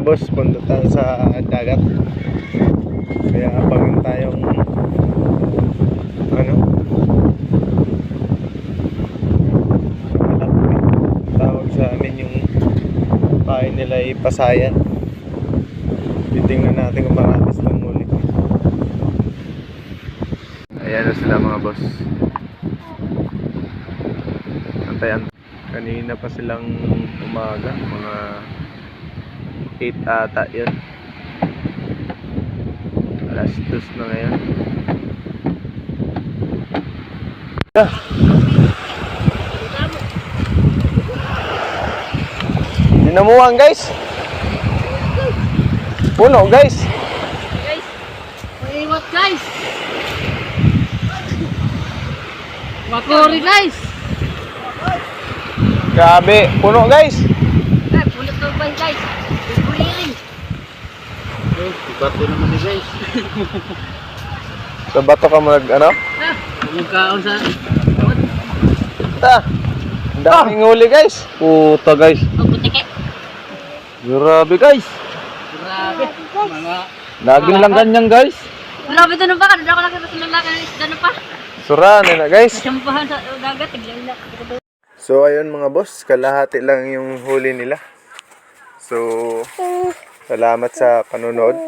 boss, punta tayo sa dagat. Kaya abangan tayong tawag sa amin yung bahay nila ay Pasayan. Titingnan natin kung marami silang huli. Ayan na sila mga boss. Antayan. Kanina pa silang umaga, mga 8 ata yun. Alas 2 na ngayon. Dinamuhan guys. Puno guys. Guys, maiwat guys. Makori guys. Grabe, puno guys. Ay, puno to ba guys? Kulirin. Bato naman ni guys. Sa bato ka mag Yung kaon sa Ang daming huli guys. Puta guys. Ang putike. Grabe guys. Grabe. Mga Laging lang ganyan guys. grabe to pa. Kada ako nakita sa lalaki ng isda na pa. Sura na guys. Sampahan sa dagat, tigla-ila. So ayun mga boss, kalahati lang yung huli nila. So salamat sa panonood.